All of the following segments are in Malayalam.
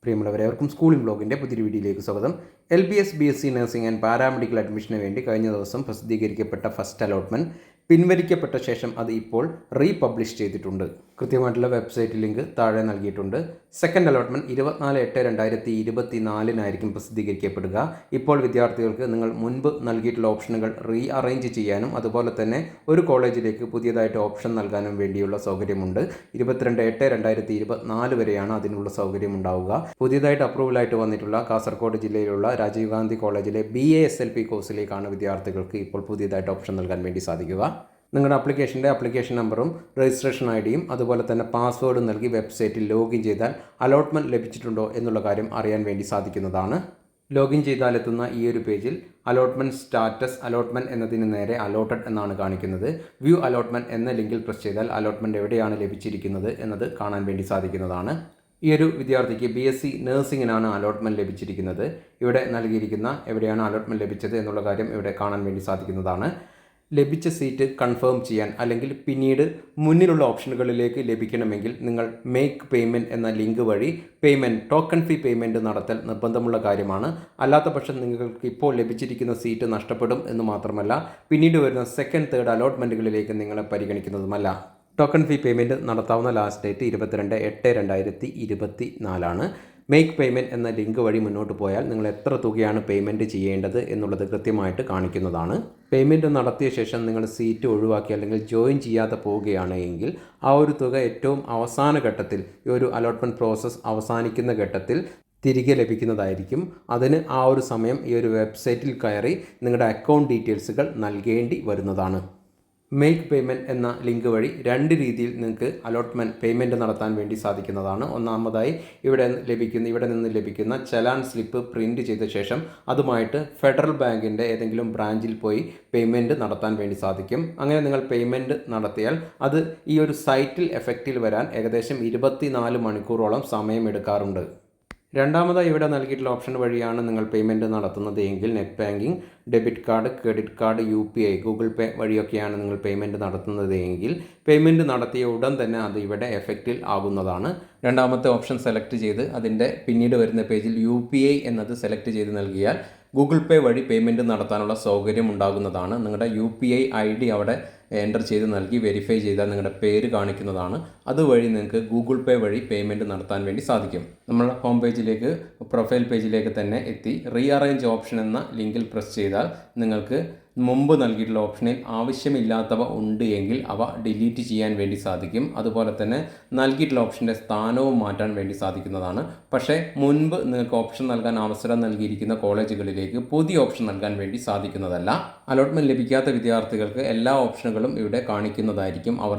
പ്രിയമുള്ളവരെ, അവർക്കും സ്കൂളിംഗ് ബ്ലോഗിൻ്റെ പുതിയൊരു വീഡിയോയിലേക്ക് സ്വാഗതം. LBS BSc nursing and paramedical അഡ്മിഷന് വേണ്ടി കഴിഞ്ഞ ദിവസം പ്രസിദ്ധീകരിക്കപ്പെട്ട ഫസ്റ്റ് അലോട്ട്മെൻറ്റ് പിൻവലിക്കപ്പെട്ട ശേഷം അത് ഇപ്പോൾ റീപബ്ലിഷ് ചെയ്തിട്ടുണ്ട്. കൃത്യമായിട്ടുള്ള വെബ്സൈറ്റ് ലിങ്ക് താഴെ നൽകിയിട്ടുണ്ട്. Second allotment 24/8/2024 പ്രസിദ്ധീകരിക്കപ്പെടുക. ഇപ്പോൾ വിദ്യാർത്ഥികൾക്ക് നിങ്ങൾ മുൻപ് നൽകിയിട്ടുള്ള ഓപ്ഷനുകൾ റീ അറേഞ്ച് ചെയ്യാനും അതുപോലെ തന്നെ ഒരു കോളേജിലേക്ക് പുതിയതായിട്ട് ഓപ്ഷൻ നൽകാനും വേണ്ടിയുള്ള സൗകര്യമുണ്ട്. 22/8/2024 വരെയാണ് അതിനുള്ള സൗകര്യം ഉണ്ടാവുക. പുതിയതായിട്ട് അപ്രൂവലായിട്ട് വന്നിട്ടുള്ള കാസർഗോഡ് ജില്ലയിലുള്ള രാജീവ് ഗാന്ധി കോളേജിലെ BASLP കോഴ്സിലേക്കാണ് വിദ്യാർത്ഥികൾക്ക് ഇപ്പോൾ പുതിയതായിട്ട് ഓപ്ഷൻ നൽകാൻ വേണ്ടി സാധിക്കുക. നിങ്ങളുടെ അപ്ലിക്കേഷൻ നമ്പറും രജിസ്ട്രേഷൻ ID-യും അതുപോലെ തന്നെ പാസ്വേഡും നൽകി വെബ്സൈറ്റിൽ ലോഗിൻ ചെയ്താൽ അലോട്ട്മെൻറ്റ് ലഭിച്ചിട്ടുണ്ടോ എന്നുള്ള കാര്യം അറിയാൻ വേണ്ടി സാധിക്കുന്നതാണ്. ലോഗിൻ ചെയ്താൽ എത്തുന്ന ഈ ഒരു പേജിൽ അലോട്ട്മെൻറ്റ് സ്റ്റാറ്റസ് അലോട്ട്മെൻറ്റ് എന്നതിന് നേരെ അലോട്ടഡ് എന്നാണ് കാണിക്കുന്നത്. വ്യൂ അലോട്ട്മെൻറ്റ് എന്ന ലിങ്കിൽ പ്രസ് ചെയ്താൽ അലോട്ട്മെൻറ്റ് എവിടെയാണ് ലഭിച്ചിരിക്കുന്നത് എന്നത് കാണാൻ വേണ്ടി സാധിക്കുന്നതാണ്. ഈ ഒരു വിദ്യാർത്ഥിക്ക് BSc നഴ്സിംഗിനാണ് അലോട്ട്മെൻറ്റ് ലഭിച്ചിരിക്കുന്നത്. ഇവിടെ നൽകിയിരിക്കുന്ന എവിടെയാണ് അലോട്ട്മെൻറ്റ് ലഭിച്ചത് എന്നുള്ള കാര്യം ഇവിടെ കാണാൻ വേണ്ടി സാധിക്കുന്നതാണ്. ലഭിച്ച സീറ്റ് കൺഫേം ചെയ്യാൻ അല്ലെങ്കിൽ പിന്നീട് മുന്നിലുള്ള ഓപ്ഷനുകളിലേക്ക് ലഭിക്കണമെങ്കിൽ നിങ്ങൾ മേക്ക് പേയ്മെൻറ്റ് എന്ന ലിങ്ക് വഴി ടോക്കൺ ഫീ പേയ്മെൻറ്റ് നടത്തൽ നിർബന്ധമുള്ള കാര്യമാണ്. അല്ലാത്ത പക്ഷം നിങ്ങൾക്ക് ഇപ്പോൾ ലഭിച്ചിരിക്കുന്ന സീറ്റ് നഷ്ടപ്പെടും എന്ന് മാത്രമല്ല, പിന്നീട് വരുന്ന സെക്കൻഡ് തേർഡ് അലോട്ട്മെൻറ്റുകളിലേക്ക് നിങ്ങളെ പരിഗണിക്കുന്നതുമല്ല. ടോക്കൺ ഫീ പേയ്മെൻറ്റ് നടത്താവുന്ന ലാസ്റ്റ് ഡേറ്റ് 22/8/2024 മേക്ക് പേയ്മെൻറ്റ് എന്ന ലിങ്ക് വഴി മുന്നോട്ട് പോയാൽ നിങ്ങൾ എത്ര തുകയാണ് പേയ്മെൻറ്റ് ചെയ്യേണ്ടത് എന്നുള്ളത് കൃത്യമായിട്ട് കാണിക്കുന്നതാണ്. പേയ്മെൻറ്റ് നടത്തിയ ശേഷം നിങ്ങൾ സീറ്റ് ഒഴിവാക്കി അല്ലെങ്കിൽ ജോയിൻ ചെയ്യാതെ പോവുകയാണ് എങ്കിൽ ആ ഒരു തുക ഏറ്റവും അവസാന ഘട്ടത്തിൽ ഈ ഒരു അലോട്ട്മെൻറ്റ് പ്രോസസ്സ് അവസാനിക്കുന്ന ഘട്ടത്തിൽ തിരികെ ലഭിക്കുന്നതായിരിക്കും. അതിന് ആ ഒരു സമയം ഈ ഒരു വെബ്സൈറ്റിൽ കയറി നിങ്ങളുടെ അക്കൗണ്ട് ഡീറ്റെയിൽസുകൾ നൽകേണ്ടി വരുന്നതാണ്. മേക്ക് പേയ്മെൻറ്റ് എന്ന ലിങ്ക് വഴി രണ്ട് രീതിയിൽ നിങ്ങൾക്ക് അലോട്ട്മെൻറ്റ് പേയ്മെൻറ്റ് നടത്താൻ വേണ്ടി സാധിക്കുന്നതാണ്. ഒന്നാമതായി ഇവിടെ നിന്ന് ലഭിക്കുന്ന ചലാൻ സ്ലിപ്പ് പ്രിൻറ്റ് ചെയ്ത ശേഷം അതുമായിട്ട് ഫെഡറൽ ബാങ്കിൻ്റെ ഏതെങ്കിലും ബ്രാഞ്ചിൽ പോയി പേയ്മെൻറ്റ് നടത്താൻ വേണ്ടി സാധിക്കും. അങ്ങനെ നിങ്ങൾ പേയ്മെൻറ്റ് നടത്തിയാൽ അത് ഈ ഒരു സൈറ്റിൽ എഫക്റ്റിൽ വരാൻ ഏകദേശം 24 മണിക്കൂറോളം സമയമെടുക്കാറുണ്ട്. രണ്ടാമതായി ഇവിടെ നൽകിയിട്ടുള്ള ഓപ്ഷൻ വഴിയാണ് നിങ്ങൾ പേയ്മെൻറ്റ് നടത്തുന്നത് എങ്കിൽ net banking, debit card, credit card, UPI, Google Pay വഴിയൊക്കെയാണ് നിങ്ങൾ പേയ്മെൻറ്റ് നടത്തുന്നത് എങ്കിൽ പേയ്മെൻറ്റ് നടത്തിയ ഉടൻ തന്നെ അത് ഇവിടെ എഫക്റ്റിൽ ആകുന്നതാണ്. രണ്ടാമത്തെ ഓപ്ഷൻ സെലക്ട് ചെയ്ത് അതിൻ്റെ പിന്നീട് വരുന്ന പേജിൽ UPI എന്നത് സെലക്ട് ചെയ്ത് നൽകിയാൽ ഗൂഗിൾ പേ വഴി പേയ്മെൻറ്റ് നടത്താനുള്ള സൗകര്യം ഉണ്ടാകുന്നതാണ്. നിങ്ങളുടെ UPI ID അവിടെ എൻ്റർ ചെയ്ത് നൽകി വെരിഫൈ ചെയ്താൽ നിങ്ങളുടെ പേര് കാണിക്കുന്നതാണ്. അതുവഴി നിങ്ങൾക്ക് ഗൂഗിൾ പേ വഴി പേയ്മെൻറ്റ് നടത്താൻ വേണ്ടി സാധിക്കും. നമ്മൾ ഹോം പേജിലേക്ക് പ്രൊഫൈൽ പേജിലേക്ക് തന്നെ എത്തി റീഅറേഞ്ച് ഓപ്ഷൻ എന്ന ലിങ്കിൽ പ്രസ് ചെയ്താൽ നിങ്ങൾക്ക് മുമ്പ് നൽകിയിട്ടുള്ള ഓപ്ഷനിൽ ആവശ്യമില്ലാത്തവ ഉണ്ട് എങ്കിൽ അവ ഡിലീറ്റ് ചെയ്യാൻ വേണ്ടി സാധിക്കും. അതുപോലെ തന്നെ നൽകിയിട്ടുള്ള ഓപ്ഷൻ്റെ സ്ഥാനവും മാറ്റാൻ വേണ്ടി സാധിക്കുന്നതാണ്. പക്ഷേ മുൻപ് നിങ്ങൾക്ക് ഓപ്ഷൻ നൽകാൻ അവസരം നൽകിയിരിക്കുന്ന കോളേജുകളിലേക്ക് പുതിയ ഓപ്ഷൻ നൽകാൻ വേണ്ടി സാധിക്കുന്നതല്ല. അലോട്ട്മെൻറ്റ് ലഭിക്കാത്ത വിദ്യാർത്ഥികൾക്ക് എല്ലാ ഓപ്ഷനുകളും ഇവിടെ കാണിക്കുന്നതായിരിക്കും. അവർ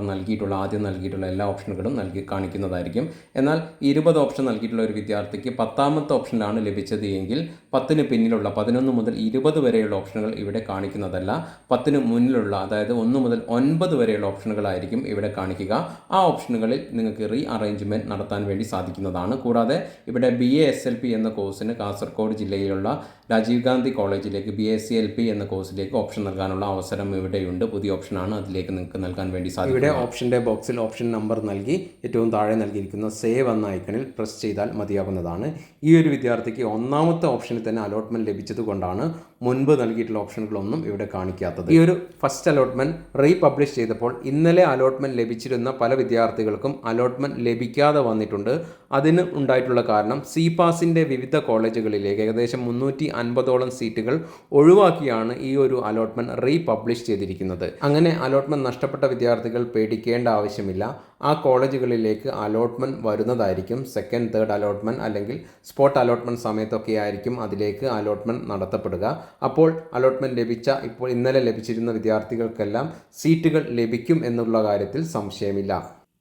ആദ്യം നൽകിയിട്ടുള്ള എല്ലാ ഓപ്ഷനുകളും കാണിക്കുന്നതായിരിക്കും. എന്നാൽ 20 ഓപ്ഷൻ നൽകിയിട്ടുള്ള ഒരു വിദ്യാർത്ഥിക്ക് 10ാമത്തെ ഓപ്ഷനിലാണ് ലഭിച്ചത് എങ്കിൽ 10ന് പിന്നിലുള്ള 11 മുതൽ 20 വരെയുള്ള ഓപ്ഷനുകൾ ഇവിടെ കാണിക്കുന്നതല്ല. 10ന് മുന്നിലുള്ള അതായത് 1 മുതൽ 9 വരെയുള്ള ഓപ്ഷനുകളായിരിക്കും ഇവിടെ കാണിക്കുക. ആ ഓപ്ഷനുകളിൽ നിങ്ങൾക്ക് റീ അറേഞ്ച്മെൻറ്റ് നടത്താൻ വേണ്ടി സാധിക്കുന്നതാണ്. കൂടാതെ ഇവിടെ BASLP എന്ന കോഴ്സിന് കാസർഗോഡ് ജില്ലയിലുള്ള രാജീവ് ഗാന്ധി കോളേജിലേക്ക് BASLP എന്ന കോഴ്സിലേക്ക് ഓപ്ഷൻ നൽകാനുള്ള അവസരം ഇവിടെയുണ്ട്. പുതിയ ഓപ്ഷനാണ്, അതിലേക്ക് നിങ്ങൾക്ക് നൽകാൻ വേണ്ടി സാധിക്കും. ഇവിടെ ഓപ്ഷൻ്റെ ബോക്സിൽ ഓപ്ഷൻ നമ്പർ നൽകി ഏറ്റവും താഴെ നൽകിയിരിക്കുന്ന സേവ് എന്ന ഐക്കണിൽ പ്രസ് ചെയ്താൽ മതിയാകുന്നതാണ്. ഈ ഒരു വിദ്യാർത്ഥിക്ക് 1ാമത്തെ ഓപ്ഷനിൽ തന്നെ അലോട്ട്മെൻറ്റ് ലഭിച്ചത് കൊണ്ടാണ് മുൻപ് നൽകിയിട്ടുള്ള ഓപ്ഷനുകളൊന്നും ഇവിടെ കാണിക്കാത്തത്. ഈ ഒരു ഫസ്റ്റ് അലോട്ട്മെൻറ്റ് റീപബ്ലിഷ് ചെയ്തപ്പോൾ ഇന്നലെ അലോട്ട്മെൻറ്റ് ലഭിച്ചിരുന്ന പല വിദ്യാർത്ഥികൾക്കും അലോട്ട്മെൻറ്റ് ലഭിക്കാതെ വന്നിട്ടുണ്ട്. അതിന് ഉണ്ടായിട്ടുള്ള കാരണം CPASൻ്റെ വിവിധ കോളേജുകളിലേക്ക് ഏകദേശം 350ഓളം സീറ്റുകൾ ഒഴിവാക്കിയാണ് ഈ ഒരു അലോട്ട്മെൻറ്റ് റീപബ്ലിഷ് ചെയ്തിരിക്കുന്നത്. അങ്ങനെ അലോട്ട്മെൻറ്റ് നഷ്ടപ്പെട്ട വിദ്യാർത്ഥികൾ പേടിക്കേണ്ട ആവശ്യമില്ല. ആ കോളേജുകളിലേക്ക് അലോട്ട്മെൻറ്റ് വരുന്നതായിരിക്കും. സെക്കൻഡ് തേർഡ് അലോട്ട്മെൻറ്റ് അല്ലെങ്കിൽ സ്പോട്ട് അലോട്ട്മെൻറ്റ് സമയത്തൊക്കെ ആയിരിക്കും അതിലേക്ക് അലോട്ട്മെൻറ്റ് നടത്തപ്പെടുക. അപ്പോൾ അലോട്ട്മെൻറ്റ് ഇന്നലെ ലഭിച്ചിരുന്ന വിദ്യാർത്ഥികൾക്കെല്ലാം സീറ്റുകൾ ലഭിക്കും എന്നുള്ള കാര്യത്തിൽ സംശയമില്ല.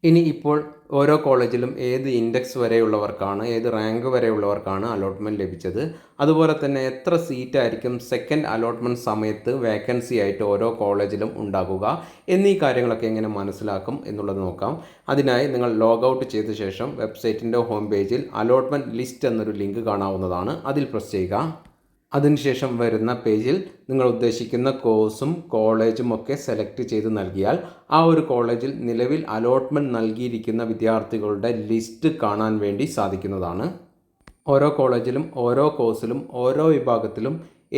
ഇനി ഇപ്പോൾ ഓരോ കോളേജിലും ഏത് ഇൻഡെക്സ് വരെയുള്ളവർക്കാണ്, ഏത് റാങ്ക് വരെയുള്ളവർക്കാണ് അലോട്ട്മെൻറ്റ് ലഭിച്ചത്, അതുപോലെ തന്നെ എത്ര സീറ്റായിരിക്കും സെക്കൻഡ് അലോട്ട്മെൻറ്റ് സമയത്ത് വേക്കൻസി ആയിട്ട് ഓരോ കോളേജിലും ഉണ്ടാകുക എന്നീ കാര്യങ്ങളൊക്കെ എങ്ങനെ മനസ്സിലാക്കും എന്നുള്ളത് നോക്കാം. അതിനായി നിങ്ങൾ ലോഗൗട്ട് ചെയ്ത ശേഷം വെബ്സൈറ്റിൻ്റെ ഹോം പേജിൽ അലോട്ട്മെൻറ്റ് ലിസ്റ്റ് എന്നൊരു ലിങ്ക് കാണാവുന്നതാണ്. അതിൽ പ്രസ് ചെയ്യുക. അതിനുശേഷം വരുന്ന പേജിൽ നിങ്ങൾ ഉദ്ദേശിക്കുന്ന കോഴ്സും കോളേജും ഒക്കെ സെലക്ട് ചെയ്ത് നൽകിയാൽ ആ ഒരു കോളേജിൽ നിലവിൽ അലോട്ട്മെൻറ്റ് നൽകിയിരിക്കുന്ന വിദ്യാർത്ഥികളുടെ ലിസ്റ്റ് കാണാൻ വേണ്ടി സാധിക്കുന്നതാണ്. ഓരോ കോളേജിലും ഓരോ കോഴ്സിലും ഓരോ വിഭാഗത്തിലും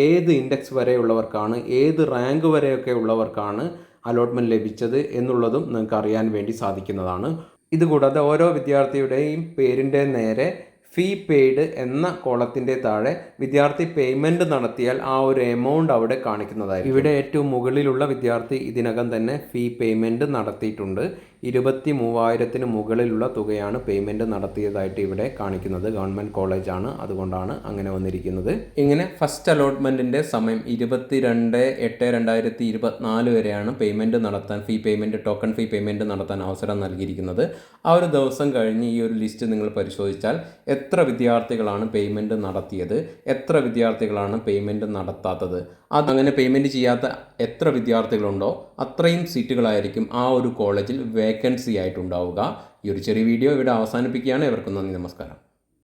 ഏത് ഇൻഡെക്സ് വരെയുള്ളവർക്കാണ്, ഏത് റാങ്ക് വരെയൊക്കെ ഉള്ളവർക്കാണ് അലോട്ട്മെൻറ്റ് ലഭിച്ചത് എന്നുള്ളതും നിങ്ങൾക്ക് അറിയാൻ വേണ്ടി സാധിക്കുന്നതാണ്. ഇതുകൂടാതെ ഓരോ വിദ്യാർത്ഥിയുടെയും പേരിൻ്റെ നേരെ ഫീ പെയ്ഡ് എന്ന കോളത്തിൻ്റെ താഴെ വിദ്യാർത്ഥി പേയ്മെൻറ്റ് നടത്തിയാൽ ആ ഒരു എമൗണ്ട് അവിടെ കാണിക്കുന്നതായിരിക്കും. ഇവിടെ ഏറ്റവും മുകളിലുള്ള വിദ്യാർത്ഥി ഇതിനകം തന്നെ ഫീ പേയ്മെൻറ്റ് നടത്തിയിട്ടുണ്ട്. 23,000 മുകളിലുള്ള തുകയാണ് പേയ്മെൻറ്റ് നടത്തിയതായിട്ട് ഇവിടെ കാണിക്കുന്നത്. ഗവൺമെൻറ് കോളേജാണ്, അതുകൊണ്ടാണ് അങ്ങനെ വന്നിരിക്കുന്നത്. ഇങ്ങനെ ഫസ്റ്റ് അലോട്ട്മെൻറ്റിൻ്റെ സമയം 22/8/2024 വരെയാണ് പേയ്മെൻറ്റ് നടത്താൻ, ഫീ പേയ്മെൻറ്റ്, ടോക്കൺ ഫീ പേയ്മെൻറ്റ് നടത്താൻ അവസരം നൽകിയിരിക്കുന്നത്. ആ ഒരു ദിവസം കഴിഞ്ഞ് ഈ ഒരു ലിസ്റ്റ് നിങ്ങൾ പരിശോധിച്ചാൽ എത്ര വിദ്യാർത്ഥികളാണ് പേയ്മെൻറ്റ് നടത്തിയത്, എത്ര വിദ്യാർത്ഥികളാണ് പേയ്മെൻറ്റ് നടത്താത്തത്, അതങ്ങനെ പേയ്മെൻറ്റ് ചെയ്യാത്ത എത്ര വിദ്യാർത്ഥികളുണ്ടോ അത്രയും സീറ്റുകളായിരിക്കും ആ ഒരു കോളേജിൽ വേക്കൻസി ആയിട്ടുണ്ടാവുക. ഈ ഒരു ചെറിയ വീഡിയോ ഇവിടെ അവസാനിപ്പിക്കുകയാണ്. ഇവർക്കും നന്ദി, നമസ്കാരം.